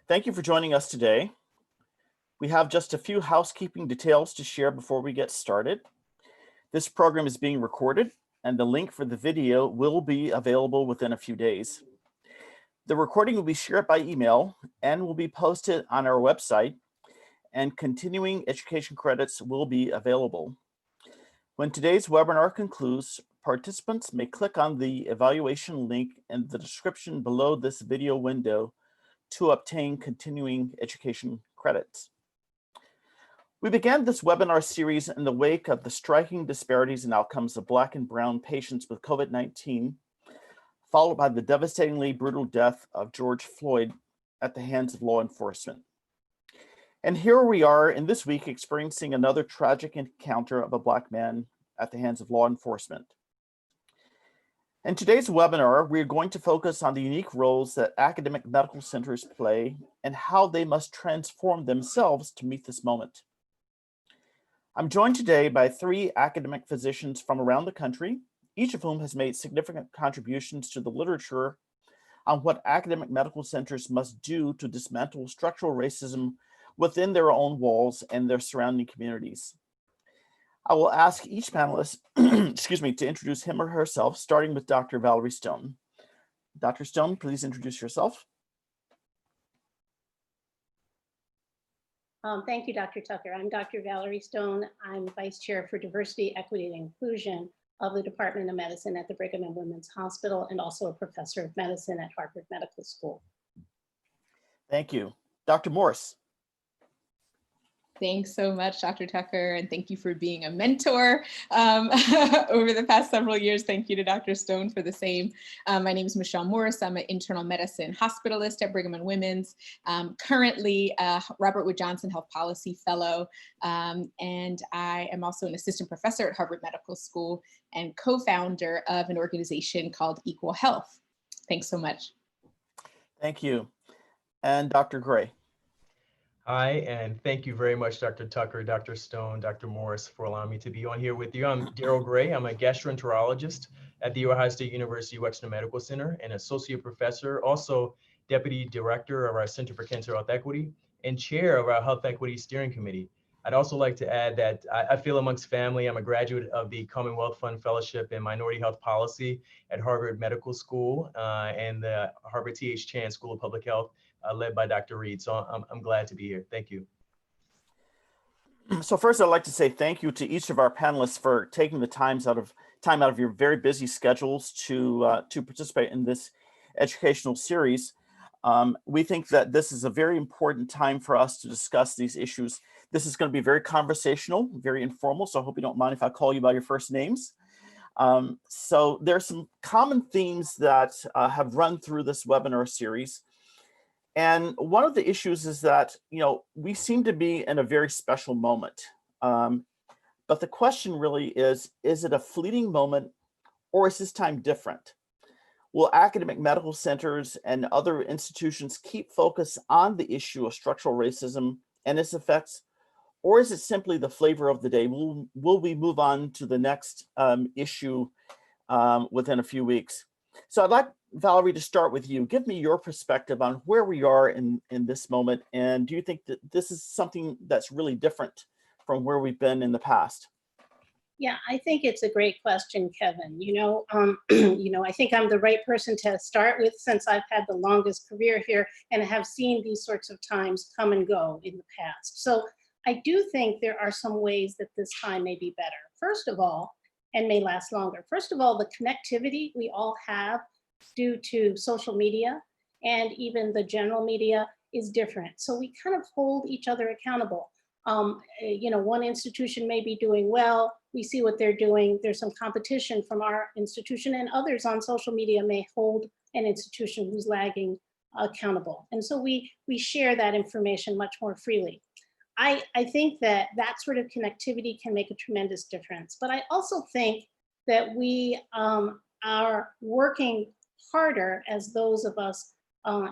Thank you for joining us today. We have just a few housekeeping details to share before we get started. This program is being recorded, and the link for the video will be available within a few days. The recording will be shared by email and will be posted on our website, and continuing education credits will be available. When today's webinar concludes, participants may click on the evaluation link in the description below this video window to obtain continuing education credits. We began this webinar series in the wake of the striking disparities in outcomes of Black and Brown patients with COVID-19, followed by the devastatingly brutal death of George Floyd at the hands of law enforcement. And here we are in this week experiencing another tragic encounter of a Black man at the hands of law enforcement. In today's webinar, we're going to focus on the unique roles that academic medical centers play and how they must transform themselves to meet this moment. I'm joined today by three academic physicians from around the country, each of whom has made significant contributions to the literature on what academic medical centers must do to dismantle structural racism within their own walls and their surrounding communities. I will ask each panelist to introduce him or herself, starting with Dr. Valerie Stone. Dr. Stone, please introduce yourself. Thank you, Dr. Tucker. I'm Dr. Valerie Stone. I'm Vice Chair for Diversity, Equity, and Inclusion of the Department of Medicine at the Brigham and Women's Hospital, and also a professor of medicine at Harvard Medical School. Thank you. Dr. Morse. Thanks so much, Dr. Tucker, and thank you for being a mentor over the past several years. Thank you to Dr. Stone for the same. My name is Michelle Morris. I'm an internal medicine hospitalist at Brigham and Women's, currently a Robert Wood Johnson Health Policy Fellow, and I am also an assistant professor at Harvard Medical School and co-founder of an organization called Equal Health. Thanks so much. Thank you. And Dr. Gray. Hi, and thank you very much, Dr. Tucker, Dr. Stone, Dr. Morris, for allowing me to be on here with you. I'm Daryl Gray. I'm a gastroenterologist at the Ohio State University Wexner Medical Center and associate professor, also deputy director of our Center for Cancer Health Equity and chair of our Health Equity Steering Committee. I'd also like to add that I feel amongst family. I'm a graduate of the Commonwealth Fund Fellowship in Minority Health Policy at Harvard Medical School and the Harvard T.H. Chan School of Public Health, led by Dr. Reed. So I'm glad to be here. Thank you. So first, I'd like to say thank you to each of our panelists for taking the time out of your very busy schedules to participate in this educational series. We think that this is a very important time for us to discuss these issues. This is going to be very conversational, very informal, so I hope you don't mind if I call you by your first names. So there's some common themes that have run through this webinar series. And one of the issues is that, we seem to be in a very special moment. But the question really is it a fleeting moment or is this time different? Will academic medical centers and other institutions keep focus on the issue of structural racism and its effects? Or is it simply the flavor of the day? Will we move on to the next issue within a few weeks? So I'd like Valerie to start with you. Give me your perspective on where we are in this moment. And do you think that this is something that's really different from where we've been in the past? Yeah, I think it's a great question, Kevin. I think I'm the right person to start with since I've had the longest career here and have seen these sorts of times come and go in the past. So I do think there are some ways that this time may be better. First of all, and may last longer. First of all, the connectivity we all have due to social media and even the general media is different. So we kind of hold each other accountable. One institution may be doing well. We see what they're doing. There's some competition from our institution, and others on social media may hold an institution who's lagging accountable. And so we share that information much more freely. I think that sort of connectivity can make a tremendous difference. But I also think that we are working harder as those of us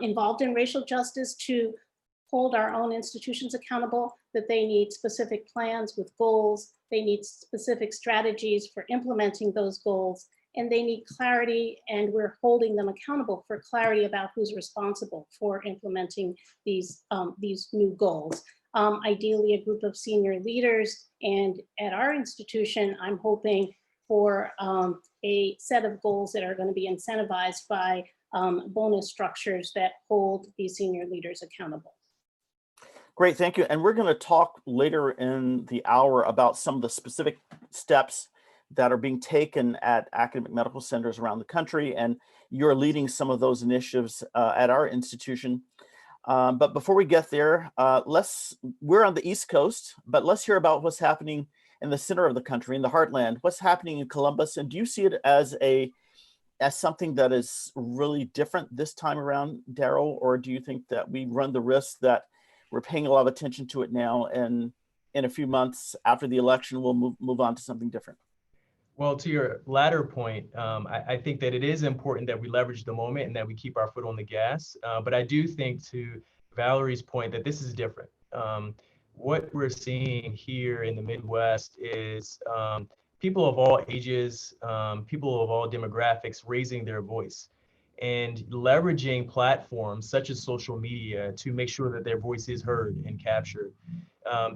involved in racial justice to hold our own institutions accountable, that they need specific plans with goals, they need specific strategies for implementing those goals, and they need clarity, and we're holding them accountable for clarity about who's responsible for implementing these new goals. Ideally, a group of senior leaders, and at our institution, I'm hoping for a set of goals that are going to be incentivized by bonus structures that hold these senior leaders accountable. Great, thank you. And we're going to talk later in the hour about some of the specific steps that are being taken at academic medical centers around the country, and you're leading some of those initiatives at our institution. But before we get there, we're on the East Coast, but let's hear about what's happening in the center of the country, in the heartland. What's happening in Columbus, and do you see it as something that is really different this time around, Daryl, or do you think that we run the risk that we're paying a lot of attention to it now, and in a few months after the election, we'll move on to something different? Well, to your latter point, I think that it is important that we leverage the moment and that we keep our foot on the gas. But I do think, to Valerie's point, that this is different. What we're seeing here in the Midwest is people of all ages, people of all demographics raising their voice and leveraging platforms such as social media to make sure that their voice is heard and captured.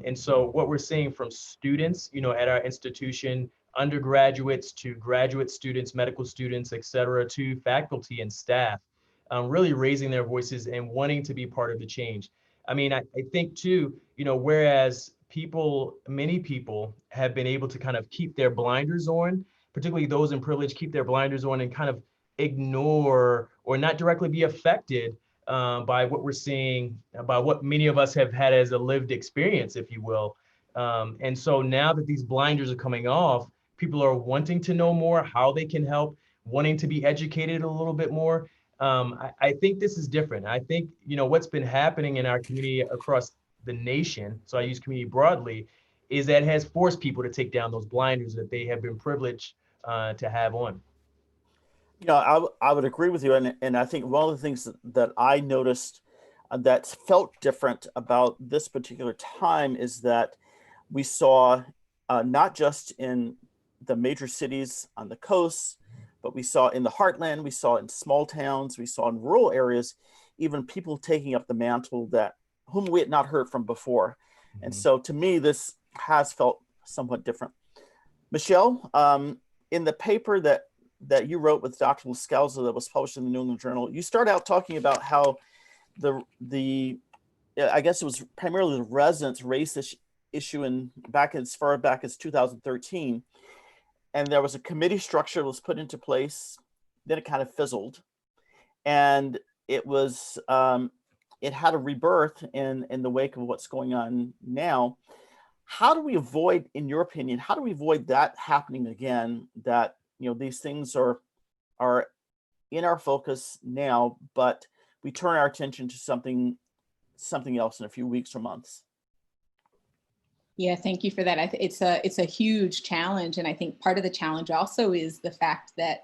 And so what we're seeing from students, at our institution, undergraduates to graduate students, medical students, et cetera, to faculty and staff, really raising their voices and wanting to be part of the change. I mean, I think too, whereas many people have been able to kind of keep their blinders on, particularly those in privilege, keep their blinders on and kind of ignore or not directly be affected by what we're seeing, by what many of us have had as a lived experience, if you will. And so now that these blinders are coming off, people are wanting to know more, how they can help, wanting to be educated a little bit more. I think this is different. I think, what's been happening in our community across the nation, so I use community broadly, is that it has forced people to take down those blinders that they have been privileged to have on. I would agree with you. And I think one of the things that I noticed that felt different about this particular time is that we saw not just in the major cities on the coast, but we saw in the heartland, we saw in small towns, we saw in rural areas, even people taking up the mantle whom we had not heard from before. Mm-hmm. And so to me, this has felt somewhat different. Michelle, in the paper that you wrote with Dr. Lascalzo that was published in the New England Journal, you start out talking about how I guess it was primarily the residents raised this issue as far back as 2013. And there was a committee structure that was put into place. Then it kind of fizzled. And it had a rebirth in the wake of what's going on now. How do we avoid, in your opinion, that happening again, that these things are in our focus now, but we turn our attention to something else in a few weeks or months? Yeah, thank you for that. It's a huge challenge. And I think part of the challenge also is the fact that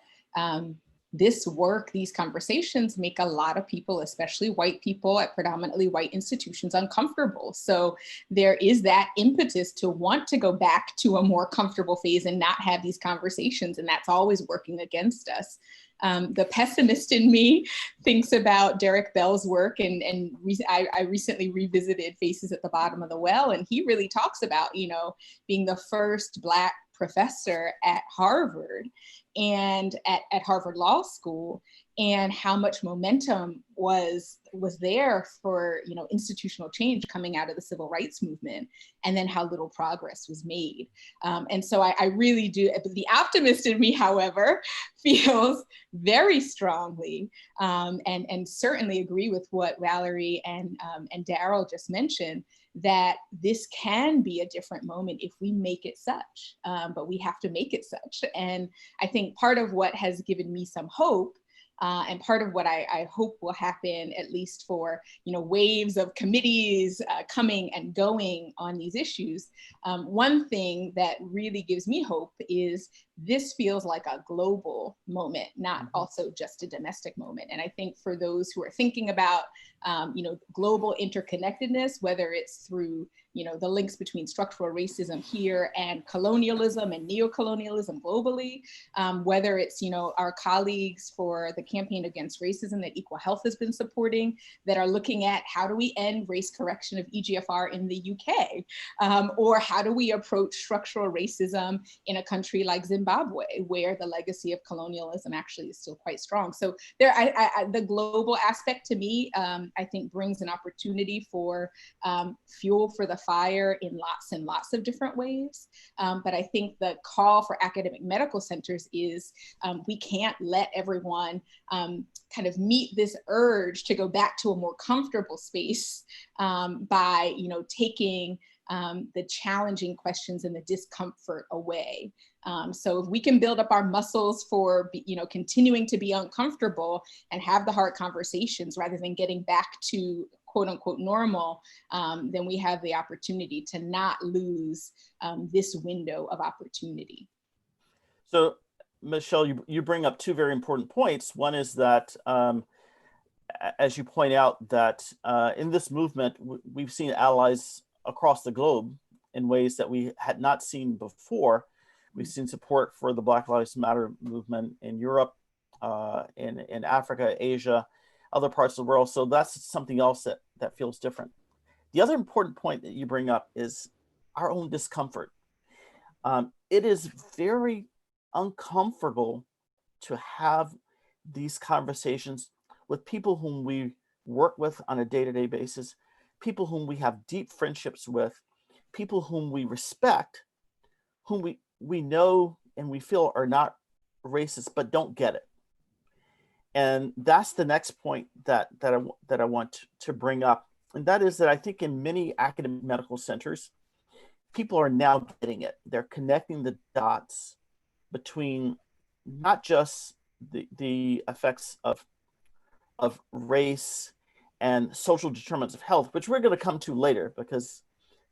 this work, these conversations make a lot of people, especially white people at predominantly white institutions, uncomfortable. So there is that impetus to want to go back to a more comfortable phase and not have these conversations. And that's always working against us. The pessimist in me thinks about Derek Bell's work, and I recently revisited Faces at the Bottom of the Well, and he really talks about, being the first Black professor at Harvard and at Harvard Law School, and how much momentum was there for institutional change coming out of the civil rights movement, and then how little progress was made. And so I really do. The optimist in me, however, feels very strongly and certainly agree with what Valerie and Daryl just mentioned, that this can be a different moment if we make it such, but we have to make it such. And I think part of what has given me some hope, and part of what I hope will happen, at least for waves of committees coming and going on these issues, one thing that really gives me hope is this feels like a global moment, not also just a domestic moment. And I think for those who are thinking about, global interconnectedness, whether it's through, the links between structural racism here and colonialism and neocolonialism globally, whether it's, our colleagues for the Campaign Against Racism that Equal Health has been supporting, that are looking at how do we end race correction of EGFR in the UK, or how do we approach structural racism in a country like Zimbabwe, where the legacy of colonialism actually is still quite strong. So the global aspect to me, I think brings an opportunity for fuel for the fire in lots and lots of different ways. But I think the call for academic medical centers is we can't let everyone kind of meet this urge to go back to a more comfortable space by, taking the challenging questions and the discomfort away. So if we can build up our muscles for, continuing to be uncomfortable and have the hard conversations rather than getting back to quote unquote normal, then we have the opportunity to not lose this window of opportunity. So Michelle, you bring up two very important points. One is that, as you point out, that in this movement, we've seen allies across the globe in ways that we had not seen before. We've seen support for the Black Lives Matter movement in Europe, in Africa, Asia, other parts of the world. So that's something else that feels different. The other important point that you bring up is our own discomfort. It is very uncomfortable to have these conversations with people whom we work with on a day-to-day basis, people whom we have deep friendships with, people whom we respect, whom we know and we feel are not racist but don't get it. And that's the next point that I want to bring up, and that is that I think in many academic medical centers, people are now getting it. They're connecting the dots between not just the effects of race and social determinants of health, which we're going to come to later, because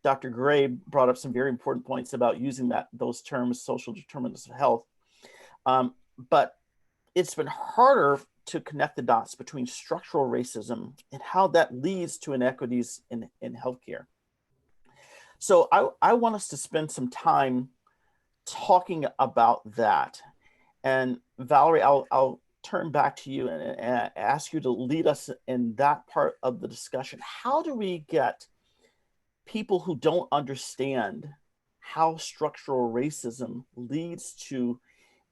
Dr. Gray brought up some very important points about using those terms, social determinants of health. But it's been harder to connect the dots between structural racism and how that leads to inequities in healthcare. So I want us to spend some time talking about that. And Valerie, I'll turn back to you and ask you to lead us in that part of the discussion. How do we get people who don't understand how structural racism leads to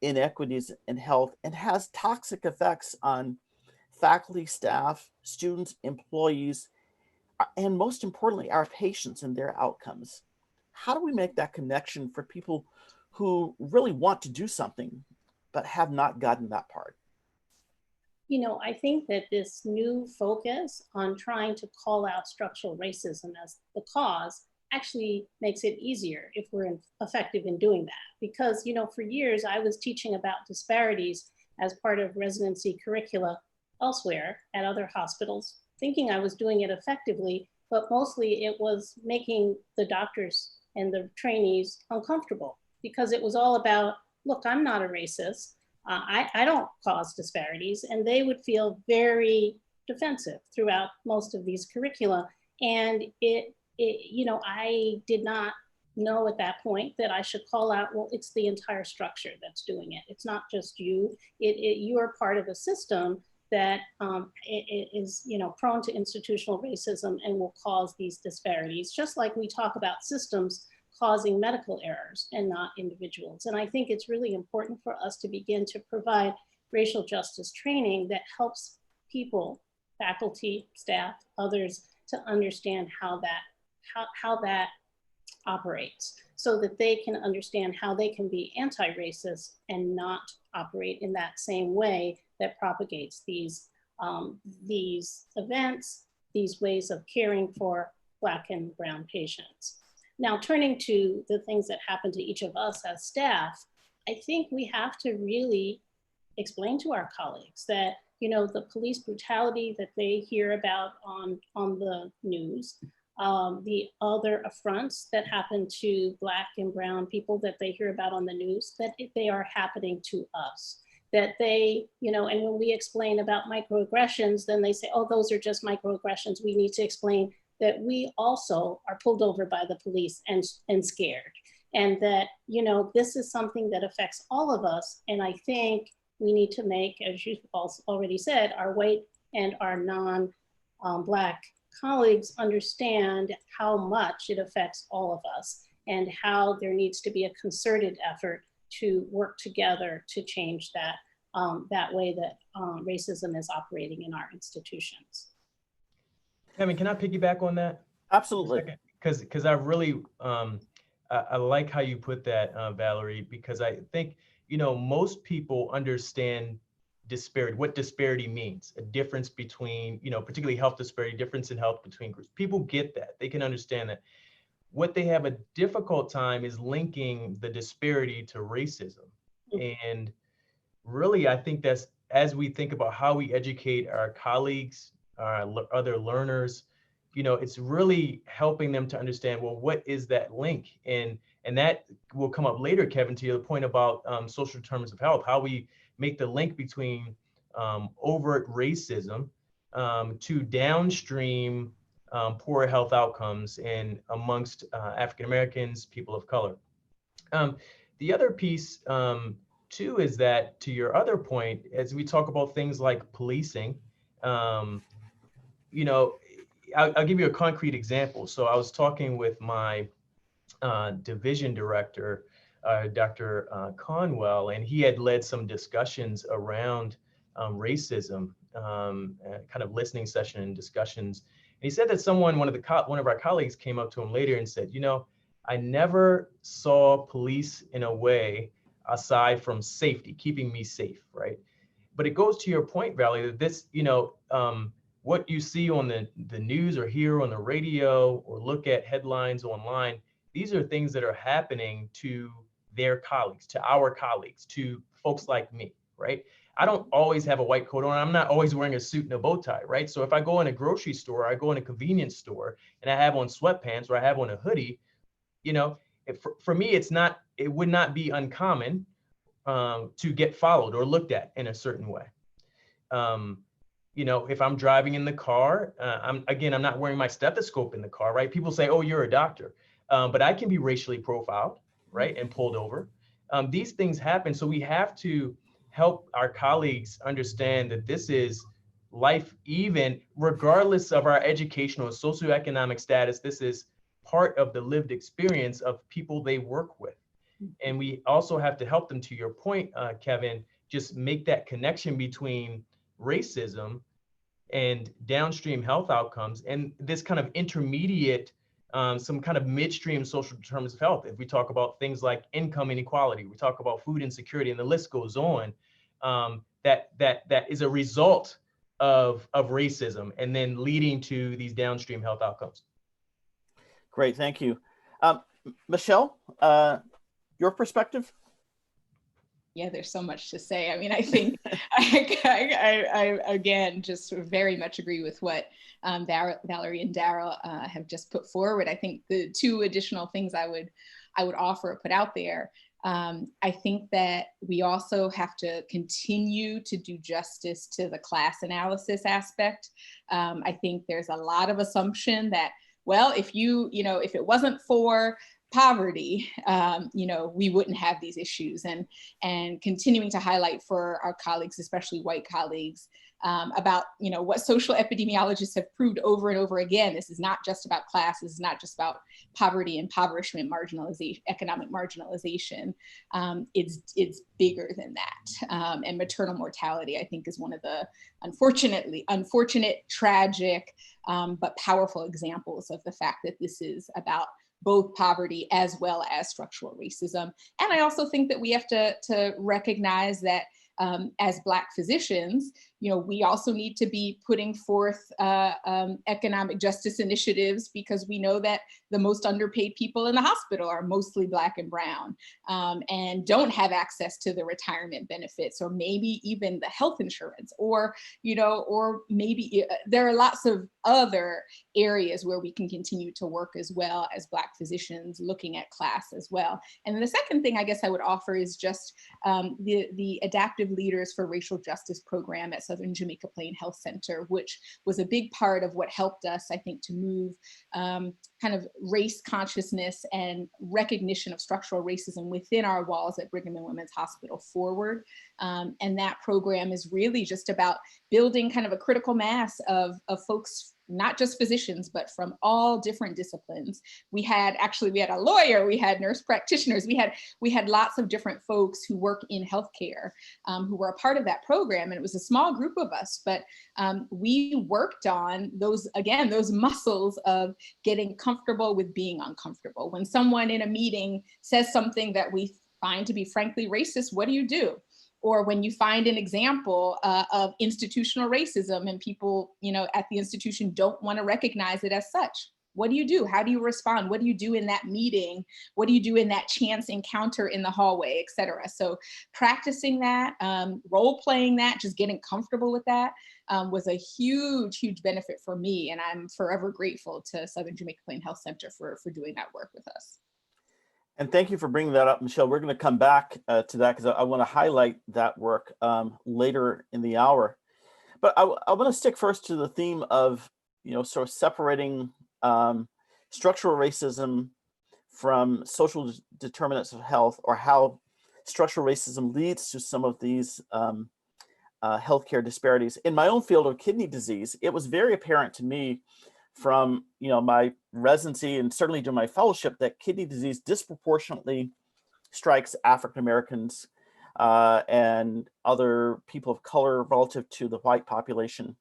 inequities in health and has toxic effects on faculty, staff, students, employees, and most importantly, our patients and their outcomes? How do we make that connection for people who really want to do something but have not gotten that part? I think that this new focus on trying to call out structural racism as the cause actually makes it easier if we're effective in doing that. Because, for years I was teaching about disparities as part of residency curricula elsewhere at other hospitals, thinking I was doing it effectively, but mostly it was making the doctors and the trainees uncomfortable, because it was all about, look, I'm not a racist. I don't cause disparities, and they would feel very defensive throughout most of these curricula. And I did not know at that point that I should call out, well, it's the entire structure that's doing it. It's not just you. You are part of a system that is prone to institutional racism and will cause these disparities, just like we talk about systems causing medical errors and not individuals. And I think it's really important for us to begin to provide racial justice training that helps people, faculty, staff, others, to understand how that operates, so that they can understand how they can be anti-racist and not operate in that same way that propagates these events, these ways of caring for Black and Brown patients. Now, turning to the things that happen to each of us as staff, I think we have to really explain to our colleagues that, the police brutality that they hear about on the news, the other affronts that happen to Black and brown people that they hear about on the news, that they are happening to us. That they, and when we explain about microaggressions, then they say, oh, those are just microaggressions. We need to explain that we also are pulled over by the police and scared. And that, this is something that affects all of us. And I think we need to make, as you already said, our white and our non-Black colleagues understand how much it affects all of us and how there needs to be a concerted effort to work together to change that, that way that racism is operating in our institutions. Kevin, can I piggyback on that? Absolutely. Because I really, I like how you put that, Valerie, because I think, most people understand disparity, what disparity means, a difference between, particularly health disparity, difference in health between groups. People get that, they can understand that. What they have a difficult time is linking the disparity to racism. And really, I think that's, as we think about how we educate our colleagues, our other learners, it's really helping them to understand, well, what is that link? And that will come up later, Kevin, to your point about social determinants of health, how we make the link between overt racism to downstream poor health outcomes and amongst African Americans, people of color. The other piece too is that, to your other point, as we talk about things like policing, I'll give you a concrete example. So I was talking with my division director, Dr. Conwell, and he had led some discussions around racism, kind of listening session and discussions. And he said that one of our colleagues came up to him later and said, I never saw police in a way aside from safety, keeping me safe, right? But it goes to your point, Valerie, that this, what you see on the news or hear on the radio or look at headlines online, these are things that are happening to their colleagues, to our colleagues, to folks like me, right? I don't always have a white coat on. I'm not always wearing a suit and a bow tie, right? So if I go in a grocery store, I go in a convenience store and I have on sweatpants or I have on a hoodie, for me, it would not be uncommon to get followed or looked at in a certain way. If I'm driving in the car, I'm not wearing my stethoscope in the car, right? People say, oh, you're a doctor. But I can be racially profiled, right? And pulled over. These things happen. So we have to help our colleagues understand that this is life, even regardless of our educational and socioeconomic status. This is part of the lived experience of people they work with. And we also have to help them, to your point, Kevin, just make that connection between racism and downstream health outcomes and this kind of intermediate, some kind of midstream social determinants of health. If we talk about things like income inequality, we talk about food insecurity, and the list goes on, that is a result of racism and then leading to these downstream health outcomes. Great, thank you. Michelle, your perspective? Yeah, there's so much to say. I mean, I think I again, just very much agree with what Valerie and Daryl have just put forward. I think the two additional things I would offer or put out there, I think that we also have to continue to do justice to the class analysis aspect. I think there's a lot of assumption that, well, if it wasn't for poverty, we wouldn't have these issues, and continuing to highlight for our colleagues, especially white colleagues, about what social epidemiologists have proved over and over again. This is not just about class. This is not just about poverty, impoverishment, marginalization, economic marginalization. It's bigger than that. And maternal mortality, I think, is one of the unfortunate, tragic, but powerful examples of the fact that this is about both poverty as well as structural racism. And I also think that we have to recognize that as Black physicians, we also need to be putting forth economic justice initiatives, because we know that the most underpaid people in the hospital are mostly Black and brown, and don't have access to the retirement benefits, or maybe even the health insurance, or maybe there are lots of other areas where we can continue to work as well as Black physicians, looking at class as well. And then the second thing I guess I would offer is just the Adaptive Leaders for Racial Justice program at Southern Jamaica Plain Health Center, which was a big part of what helped us, I think, to move kind of race consciousness and recognition of structural racism within our walls at Brigham and Women's Hospital forward. And that program is really just about building kind of a critical mass of folks, not just physicians, but from all different disciplines. We had a lawyer, we had nurse practitioners, we had lots of different folks who work in healthcare who were a part of that program. And it was a small group of us, but we worked on those muscles of getting comfortable with being uncomfortable. When someone in a meeting says something that we find to be frankly racist, what do you do? Or when you find an example of institutional racism and people, at the institution don't want to recognize it as such, what do you do? How do you respond? What do you do in that meeting? What do you do in that chance encounter in the hallway, et cetera? So practicing that, role playing that, just getting comfortable with that was a huge, huge benefit for me. And I'm forever grateful to Southern Jamaica Plain Health Center for doing that work with us. And thank you for bringing that up, Michelle. We're going to come back to that because I want to highlight that work later in the hour. But I want to stick first to the theme of, sort of separating structural racism from social determinants of health, or how structural racism leads to some of these healthcare disparities. In my own field of kidney disease, it was very apparent to me from my residency and certainly during my fellowship that kidney disease disproportionately strikes African Americans and other people of color relative to the white population.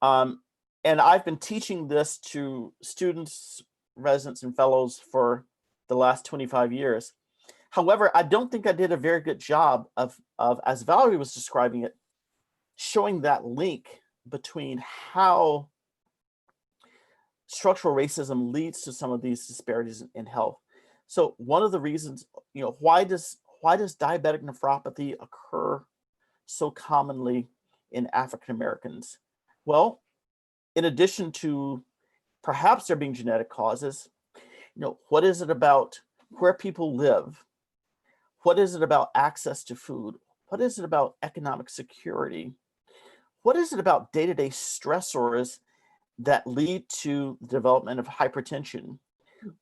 And I've been teaching this to students, residents, and fellows for the last 25 years. However, I don't think I did a very good job of as Valerie was describing it, showing that link between how structural racism leads to some of these disparities in health. So one of the reasons, why does diabetic nephropathy occur so commonly in African Americans? Well, in addition to perhaps there being genetic causes, what is it about where people live? What is it about access to food? What is it about economic security? What is it about day-to-day stressors that lead to the development of hypertension?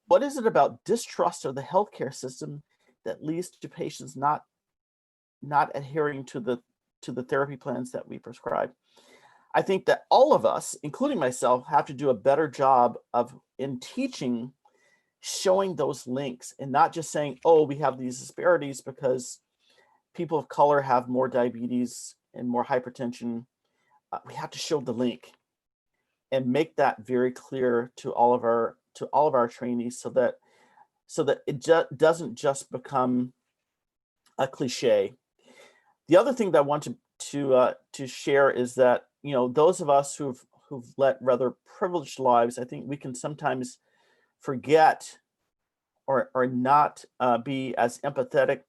What is it about distrust of the healthcare system that leads to patients not adhering to the therapy plans that we prescribe? I think that all of us, including myself, have to do a better job in teaching, showing those links, and not just saying, oh, we have these disparities because people of color have more diabetes and more hypertension. We have to show the link and make that very clear to all of our trainees, so that it doesn't just become a cliche. The other thing that I want to share is that those of us who've led rather privileged lives, I think we can sometimes forget or not be as empathetic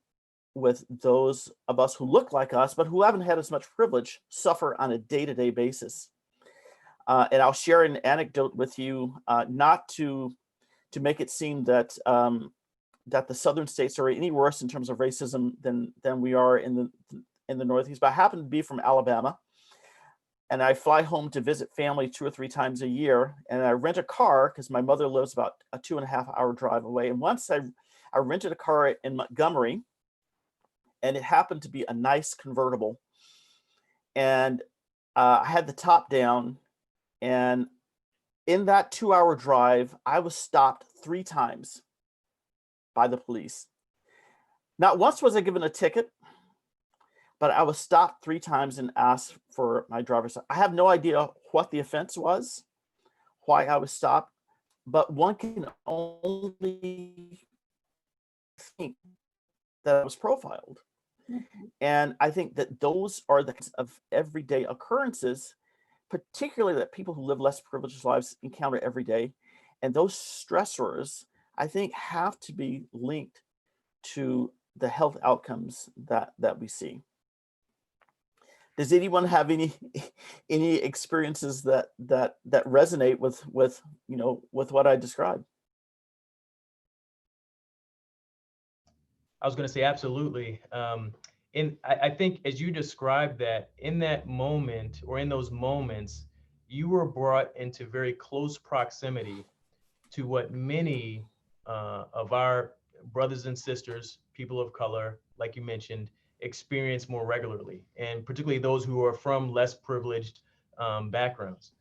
with those of us who look like us but who haven't had as much privilege suffer on a day-to-day basis. And I'll share an anecdote with you, not to make it seem that that the southern states are any worse in terms of racism than we are in the Northeast. But I happen to be from Alabama, and I fly home to visit family 2 or 3 times a year, and I rent a car because my mother lives about a 2.5-hour drive away. And once I rented a car in Montgomery, and it happened to be a nice convertible, and I had the top down. And in that 2-hour drive, I was stopped 3 times by the police. Not once was I given a ticket, but I was stopped 3 times and asked for my driver's license. I have no idea what the offense was, why I was stopped, but one can only think that I was profiled. And I think that those are the kinds of everyday occurrences, particularly that people who live less privileged lives encounter every day. And those stressors, I think, have to be linked to the health outcomes that we see. Does anyone have any any experiences that resonate with with what I described? I was going to say absolutely. I think as you described that, in that moment or in those moments, you were brought into very close proximity to what many of our brothers and sisters, people of color, like you mentioned, experience more regularly, and particularly those who are from less privileged backgrounds.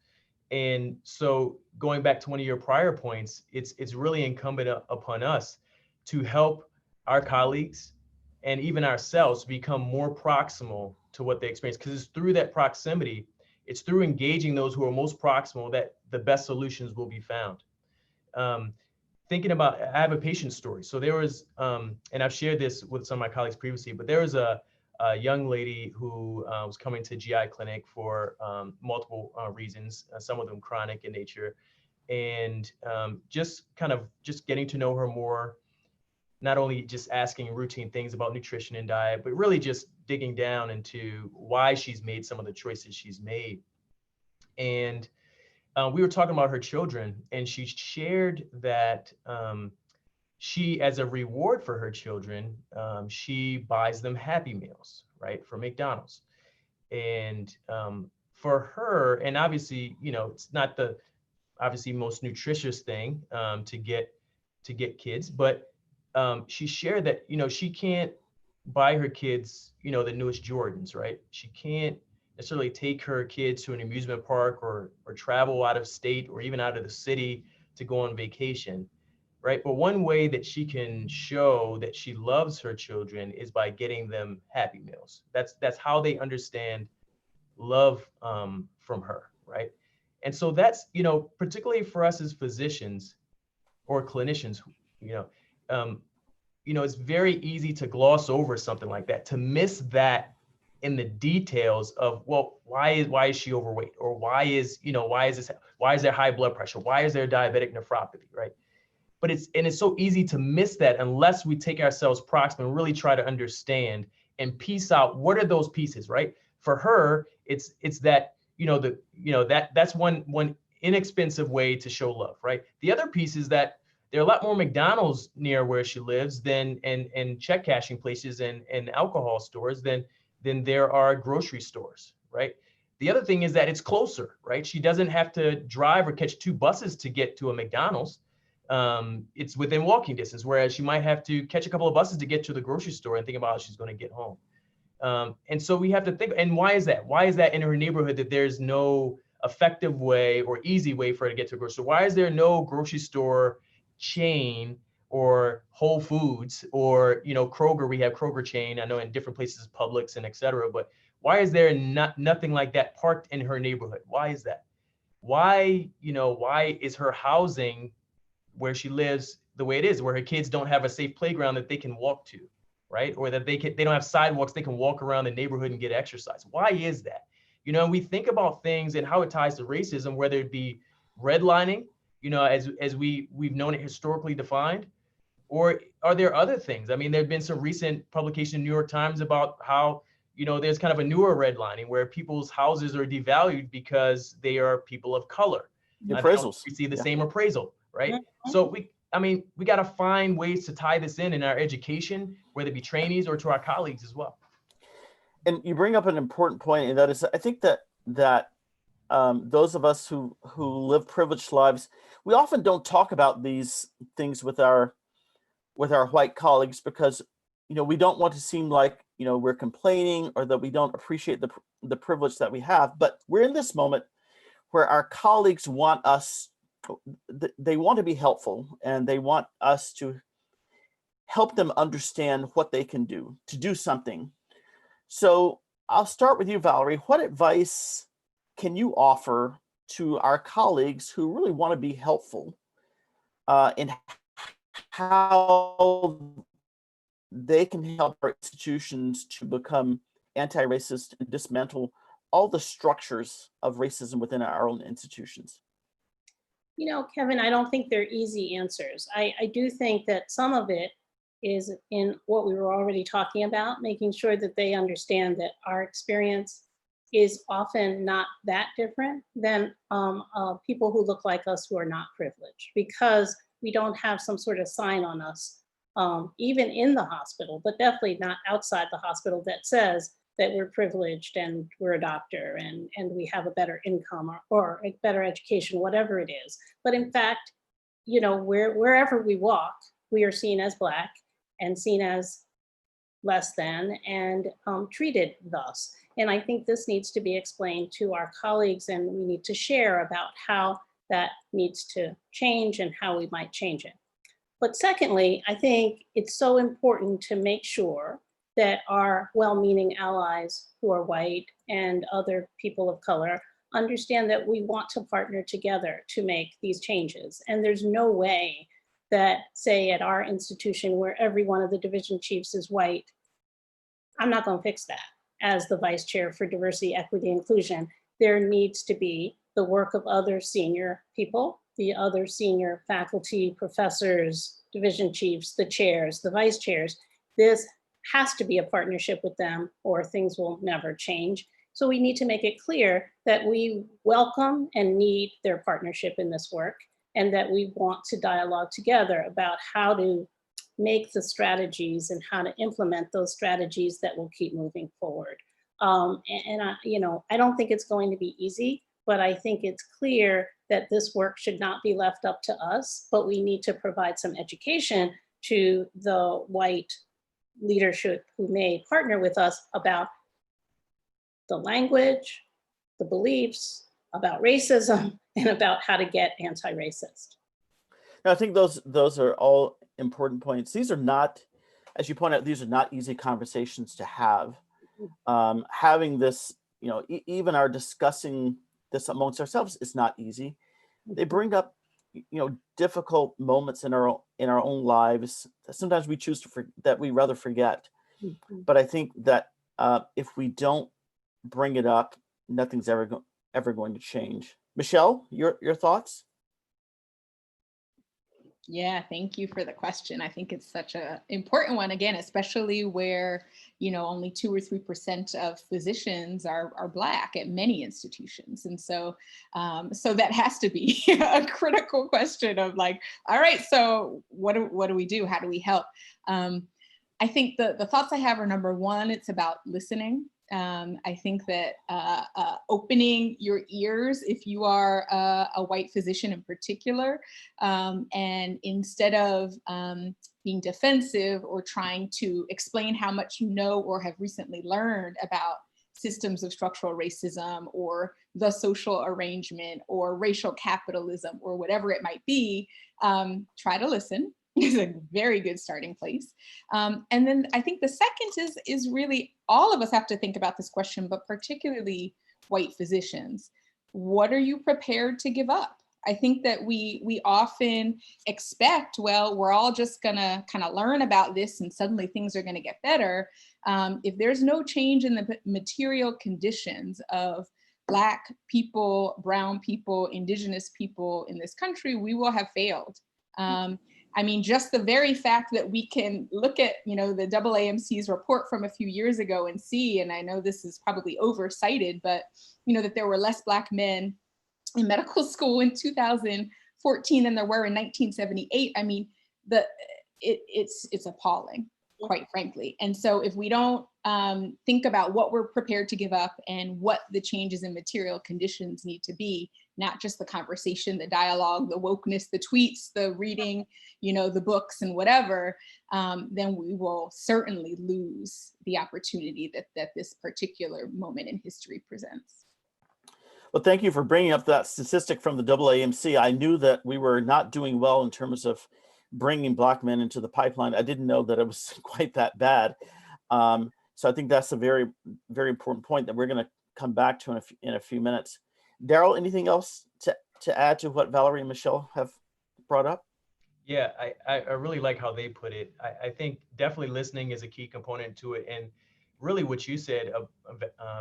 And so going back to one of your prior points, it's really incumbent upon us to help our colleagues and even ourselves become more proximal to what they experience, because it's through that proximity, it's through engaging those who are most proximal that the best solutions will be found. Um, Thinking about, I have a patient story. So there was, and I've shared this with some of my colleagues previously, but there was a young lady who was coming to GI clinic for multiple reasons, some of them chronic in nature, and just getting to know her more, not only just asking routine things about nutrition and diet, but really just digging down into why she's made some of the choices she's made. And we were talking about her children, and she shared that she, as a reward for her children, she buys them Happy Meals, right, from McDonald's. And for her, and obviously, it's not the obviously most nutritious thing to get kids, but she shared that she can't buy her kids the newest Jordans, right? She can't necessarily take her kids to an amusement park or travel out of state or even out of the city to go on vacation, right? But one way that she can show that she loves her children is by getting them Happy Meals. That's how they understand love from her, right? And so that's, particularly for us as physicians or clinicians, you know, um, it's very easy to gloss over something like that, to miss that in the details of, well, why is she overweight, or why is there high blood pressure, why is there diabetic nephropathy, right? But it's so easy to miss that unless we take ourselves proximate and really try to understand and piece out what are those pieces, right? For her, it's that that's one inexpensive way to show love, right? The other piece is that there are a lot more McDonald's near where she lives than and check cashing places and alcohol stores than there are grocery stores, right? The other thing is that it's closer, right? She doesn't have to drive or catch two buses to get to a McDonald's. It's within walking distance, whereas she might have to catch a couple of buses to get to the grocery store and think about how she's going to get home. And so we have to think, and why is that? Why is that in her neighborhood that there's no effective way or easy way for her to get to a grocery store? Why is there no grocery store chain or Whole Foods or, Kroger? We have Kroger chain. I know in different places, Publix and et cetera, but why is there nothing like that parked in her neighborhood? Why is that? Why is her housing where she lives the way it is, where her kids don't have a safe playground that they can walk to, right? Or that they don't have sidewalks they can walk around the neighborhood and get exercise. Why is that? We think about things and how it ties to racism, whether it be redlining, as we've known it historically defined, or are there other things? I mean, there've been some recent publication in New York Times about how there's kind of a newer redlining where people's houses are devalued because they are people of color. The appraisals. We see the Yeah. same appraisal, right? So we got to find ways to tie this in our education, whether it be trainees or to our colleagues as well. And you bring up an important point, and that is, I think that those of us who live privileged lives, we often don't talk about these things with our white colleagues because we don't want to seem like we're complaining or that we don't appreciate the privilege that we have. But we're in this moment where our colleagues want us, they want to be helpful, and they want us to help them understand what they can do to do something. So I'll start with you, Valerie. What advice can you offer to our colleagues who really want to be helpful in how they can help our institutions to become anti-racist and dismantle all the structures of racism within our own institutions? You know, Kevin, I don't think they're easy answers. I do think that some of it is in what we were already talking about, making sure that they understand that our experience is often not that different than people who look like us who are not privileged, because we don't have some sort of sign on us, even in the hospital, but definitely not outside the hospital, that says that we're privileged and we're a doctor and we have a better income or a better education, whatever it is. But in fact, you know, wherever we walk, we are seen as Black and seen as less than and treated thus. And I think this needs to be explained to our colleagues, and we need to share about how that needs to change and how we might change it. But secondly, I think it's so important to make sure that our well-meaning allies who are white and other people of color understand that we want to partner together to make these changes. And there's no way that, say, at our institution where every one of the division chiefs is white, I'm not going to fix that. As the vice chair for diversity, equity, inclusion, there needs to be the work of other senior people, the other senior faculty, professors, division chiefs, the chairs, the vice chairs. This has to be a partnership with them or things will never change. So we need to make it clear that we welcome and need their partnership in this work, and that we want to dialogue together about how to make the strategies and how to implement those strategies that will keep moving forward. You know, I don't think it's going to be easy, but I think it's clear that this work should not be left up to us, but we need to provide some education to the white leadership who may partner with us about the language, the beliefs, about racism, and about how to get anti-racist. Now, I think those are all important points. These are not, as you point out, these are not easy conversations to have. Having this, you know, even our discussing this amongst ourselves is not easy. They bring up, you know, difficult moments in our own lives that sometimes we choose to that we rather forget. But I think that if we don't bring it up, nothing's ever going to change. Michelle, your thoughts? Yeah, thank you for the question. I think it's such an important one, again, especially where, you know, only 2 or 3% of physicians are Black at many institutions. And so, so that has to be a critical question of like, all right, so what do we do? How do we help? I think the thoughts I have are, number one, it's about listening. I think that opening your ears, if you are a white physician in particular, and instead of being defensive or trying to explain how much you know or have recently learned about systems of structural racism or the social arrangement or racial capitalism or whatever it might be, try to listen. Is a very good starting place. And then I think the second is really, all of us have to think about this question, but particularly white physicians. What are you prepared to give up? I think that we often expect, well, we're all just gonna kind of learn about this and suddenly things are gonna get better. If there's no change in the material conditions of Black people, brown people, indigenous people in this country, we will have failed. I mean, just the very fact that we can look at, you know, the AAMC's report from a few years ago and see, and I know this is probably oversighted, but, you know, that there were less Black men in medical school in 2014 than there were in 1978. I mean, it's appalling, quite frankly. And so if we don't think about what we're prepared to give up and what the changes in material conditions need to be, not just the conversation, the dialogue, the wokeness, the tweets, the reading, you know, the books and whatever, then we will certainly lose the opportunity that this particular moment in history presents. Well, thank you for bringing up that statistic from the AAMC. I knew that we were not doing well in terms of bringing Black men into the pipeline. I didn't know that it was quite that bad. So I think that's a very, very important point that we're going to come back to in a few minutes. Daryl, anything else to add to what Valerie and Michelle have brought up? Yeah, I really like how they put it. I think definitely listening is a key component to it. And really what you said,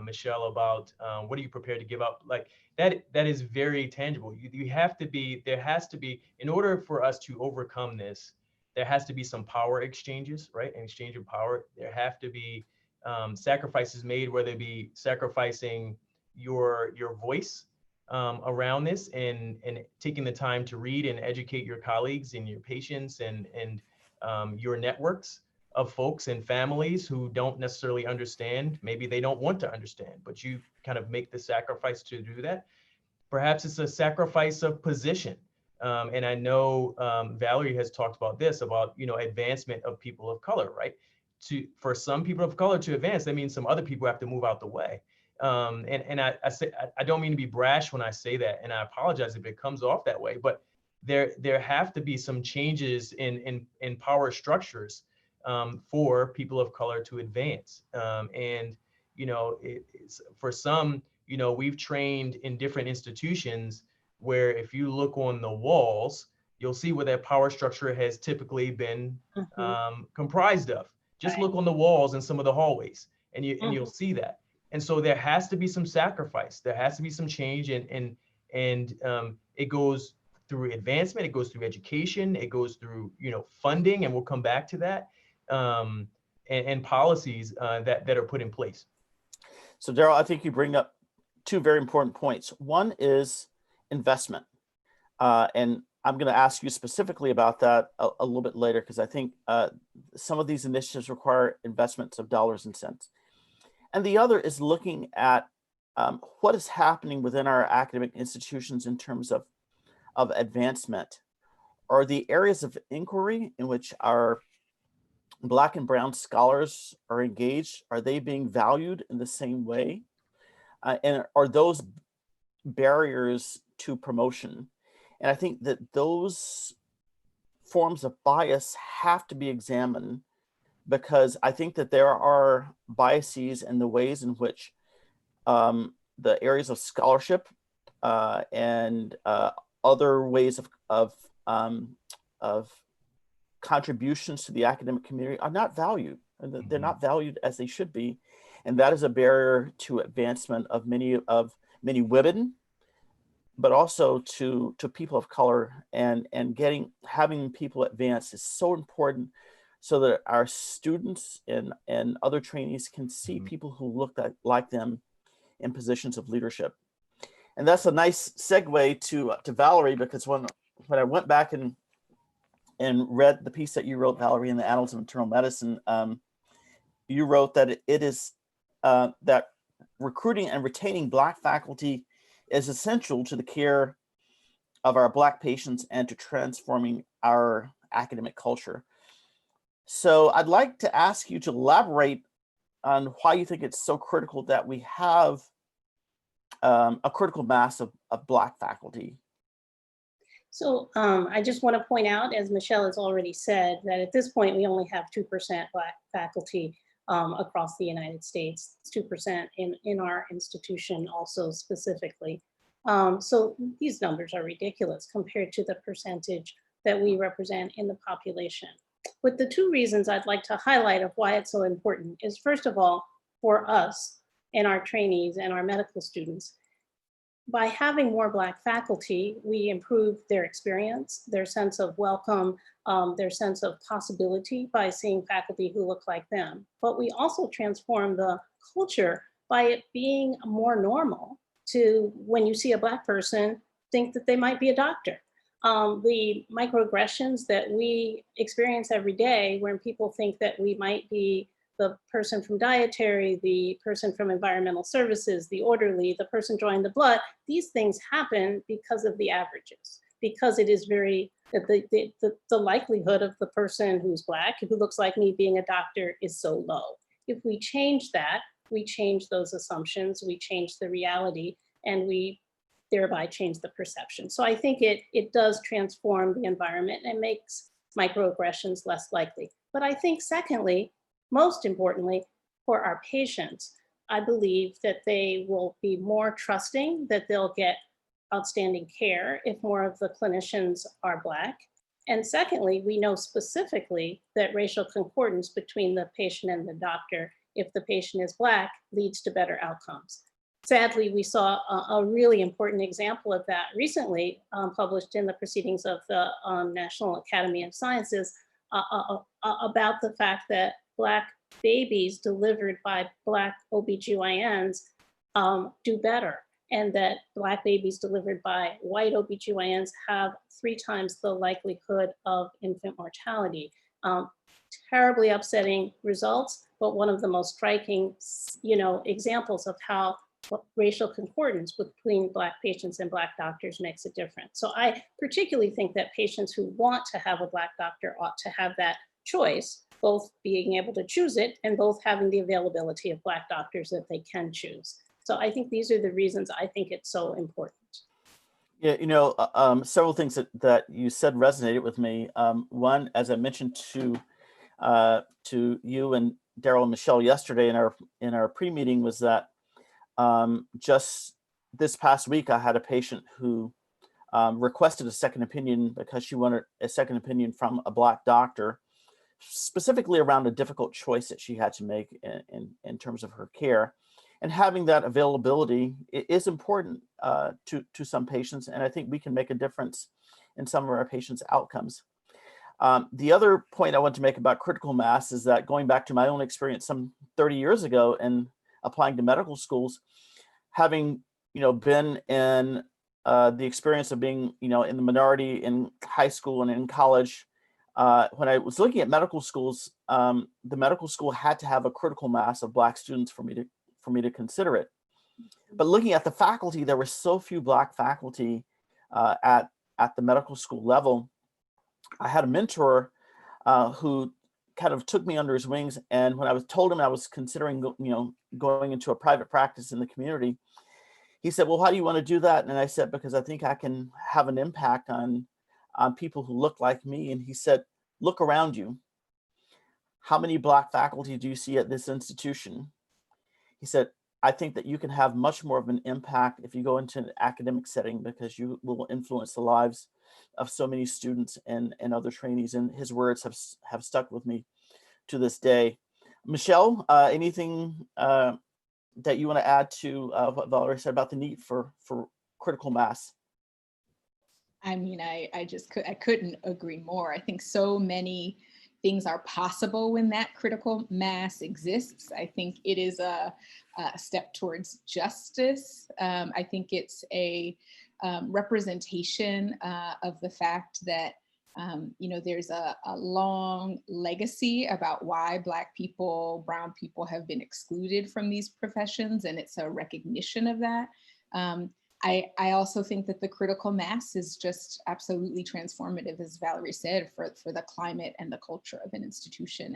Michelle, about what are you prepared to give up? Like that is very tangible. You have to be, there has to be, in order for us to overcome this, there has to be some power exchanges, right? An exchange of power. There have to be sacrifices made, whether it be sacrificing your voice around this, and taking the time to read and educate your colleagues and your patients and your networks of folks and families who don't necessarily understand. Maybe they don't want to understand, but you kind of make the sacrifice to do that. Perhaps it's a sacrifice of position. And I know Valerie has talked about this, about, advancement of people of color, right? For some people of color to advance, that means some other people have to move out the way. And I say, I don't mean to be brash when I say that, and I apologize if it comes off that way, but there have to be some changes in power structures for people of color to advance. And for some, we've trained in different institutions where if you look on the walls, you'll see what that power structure has typically been comprised of. Just Right. look on the walls in some of the hallways, and you'll see that. And so there has to be some sacrifice. There has to be some change, and it goes through advancement. It goes through education. It goes through funding, and we'll come back to that, and policies that are put in place. So Daryl, I think you bring up two very important points. One is investment. And I'm going to ask you specifically about that a little bit later, because I think some of these initiatives require investments of dollars and cents. And the other is looking at what is happening within our academic institutions in terms of advancement. Are the areas of inquiry in which our Black and brown scholars are engaged, are they being valued in the same way? And are those barriers to promotion? And I think that those forms of bias have to be examined, because I think that there are biases in the ways in which the areas of scholarship and other ways of contributions to the academic community are not valued. They're not valued as they should be. And that is a barrier to advancement of many women, but also to people of color, and having people advance is so important, so that our students and other trainees can see people who look like them in positions of leadership. And that's a nice segue to Valerie, because when I went back and read the piece that you wrote, Valerie, in the Annals of Internal Medicine, you wrote that it is that recruiting and retaining Black faculty is essential to the care of our Black patients and to transforming our academic culture. So I'd like to ask you to elaborate on why you think it's so critical that we have a critical mass of Black faculty. So I just want to point out, as Michelle has already said, that at this point we only have 2% Black faculty across the United States. It's 2% in our institution also specifically. So these numbers are ridiculous compared to the percentage that we represent in the population. But the two reasons I'd like to highlight of why it's so important is, first of all, for us and our trainees and our medical students, by having more Black faculty, we improve their experience, their sense of welcome, their sense of possibility by seeing faculty who look like them. But we also transform the culture by it being more normal to, when you see a Black person, think that they might be a doctor. The microaggressions that we experience every day, when people think that we might be the person from dietary, the person from environmental services, the orderly, the person drawing the blood, these things happen because of the averages, because it is very, the likelihood of the person who's Black, who looks like me being a doctor, is so low. If we change that, we change those assumptions, we change the reality, and we thereby change the perception. So I think it does transform the environment and makes microaggressions less likely. But I think secondly, most importantly, for our patients, I believe that they will be more trusting, that they'll get outstanding care if more of the clinicians are Black. And secondly, we know specifically that racial concordance between the patient and the doctor, if the patient is Black, leads to better outcomes. Sadly, we saw a really important example of that recently, published in the Proceedings of the National Academy of Sciences, about the fact that Black babies delivered by Black OBGYNs do better, and that Black babies delivered by white OBGYNs have 3 times the likelihood of infant mortality. Terribly upsetting results, but one of the most striking, examples of how racial concordance between Black patients and Black doctors makes a difference. So I particularly think that patients who want to have a Black doctor ought to have that choice, both being able to choose it and both having the availability of Black doctors that they can choose. So I think these are the reasons I think it's so important. Yeah, several things that you said resonated with me. One, as I mentioned to you and Daryl and Michelle yesterday in our pre-meeting, was that just this past week, I had a patient who requested a second opinion because she wanted a second opinion from a Black doctor, specifically around a difficult choice that she had to make in terms of her care. And having that availability is important to some patients, and I think we can make a difference in some of our patients' outcomes. The other point I want to make about critical mass is that, going back to my own experience some 30 years ago and applying to medical schools, having been in the experience of being in the minority in high school and in college, when I was looking at medical schools, the medical school had to have a critical mass of Black students for me to consider it. But looking at the faculty, there were so few Black faculty at the medical school level. I had a mentor who kind of took me under his wings, and when I told him I was considering going into a private practice in the community, he said, "Well, why do you want to do that?" And I said, "Because I think I can have an impact on people who look like me." And he said, "Look around you. How many Black faculty do you see at this institution?" He said, "I think that you can have much more of an impact if you go into an academic setting, because you will influence the lives of so many students and other trainees." And his words have stuck with me to this day. Michelle, anything that you want to add to what Valerie said about the need for critical mass? I mean, I couldn't agree more. I think so many things are possible when that critical mass exists. I think it is a step towards justice. I think it's a representation of the fact that there's a long legacy about why Black people, brown people have been excluded from these professions, and it's a recognition of that. I also think that the critical mass is just absolutely transformative, as Valerie said, for the climate and the culture of an institution.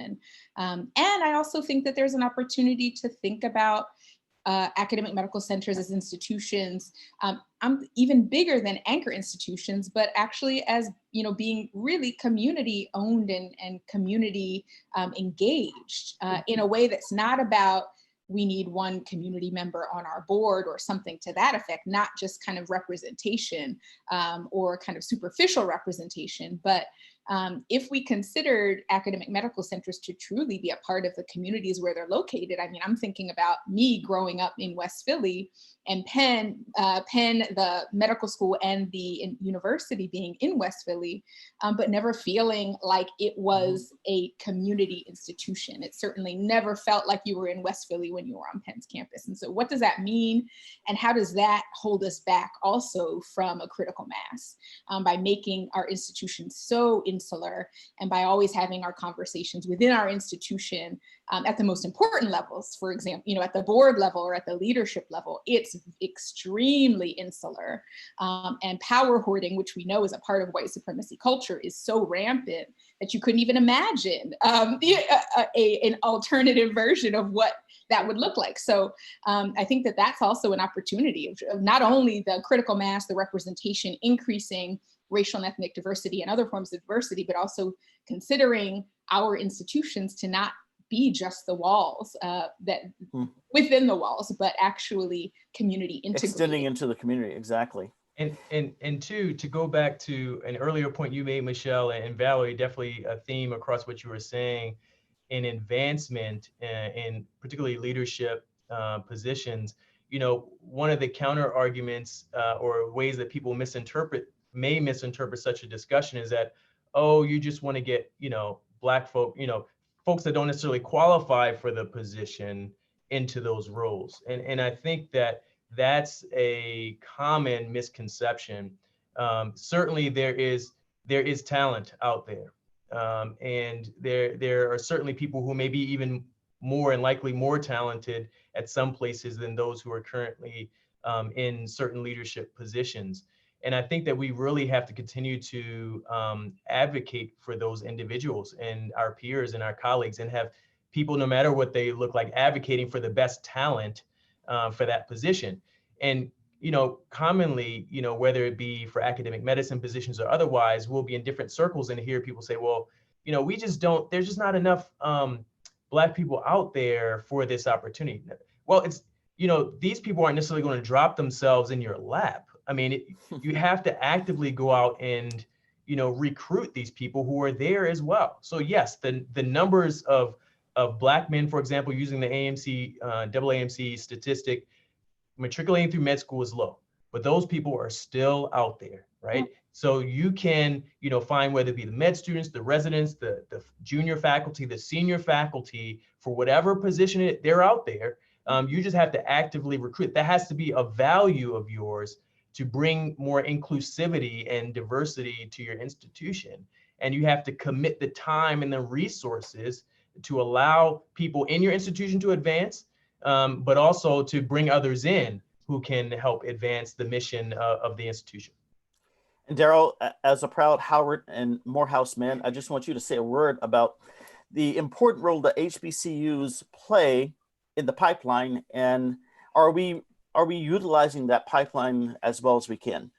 And I also think that there's an opportunity to think about academic medical centers as institutions, even bigger than anchor institutions, but actually as being really community owned and community engaged in a way that's not about, we need one community member on our board or something to that effect, not just kind of representation or kind of superficial representation, but if we considered academic medical centers to truly be a part of the communities where they're located. I mean, I'm thinking about me growing up in West Philly, and Penn, the medical school and the university being in West Philly, but never feeling like it was a community institution. It certainly never felt like you were in West Philly when you were on Penn's campus. And so what does that mean? And how does that hold us back also from a critical mass by making our institutions so insular, and by always having our conversations within our institution at the most important levels, for example, at the board level or at the leadership level, it's extremely insular. And power hoarding, which we know is a part of white supremacy culture, is so rampant that you couldn't even imagine an alternative version of what that would look like. So I think that that's also an opportunity of not only the critical mass, the representation, increasing racial and ethnic diversity and other forms of diversity, but also considering our institutions to not be just the walls within the walls, but actually community integrated. Extending into the community, exactly. And two, to go back to an earlier point you made, Michelle and Valerie, definitely a theme across what you were saying in advancement in particularly leadership positions. You know, one of the counter arguments or ways that people may misinterpret such a discussion is that, oh, you just want to get, Black folk, folks that don't necessarily qualify for the position into those roles. And I think that that's a common misconception. Certainly there is talent out there. And there are certainly people who may be even more and likely more talented at some places than those who are currently in certain leadership positions. And I think that we really have to continue to advocate for those individuals and our peers and our colleagues, and have people, no matter what they look like, advocating for the best talent for that position. And commonly, whether it be for academic medicine positions or otherwise, we'll be in different circles and hear people say, well, we just don't, there's just not enough Black people out there for this opportunity. Well, it's, these people aren't necessarily going to drop themselves in your lap. I mean, you have to actively go out and, recruit these people who are there as well. So yes, the numbers of Black men, for example, using the AAMC statistic, matriculating through med school is low, but those people are still out there, right? So you can, find whether it be the med students, the residents, the junior faculty, the senior faculty, for whatever position they're out there. You just have to actively recruit. That has to be a value of yours to bring more inclusivity and diversity to your institution. And you have to commit the time and the resources to allow people in your institution to advance, but also to bring others in who can help advance the mission of the institution. And Daryl, as a proud Howard and Morehouse man, I just want you to say a word about the important role that HBCUs play in the pipeline, and are we utilizing that pipeline as well as we can?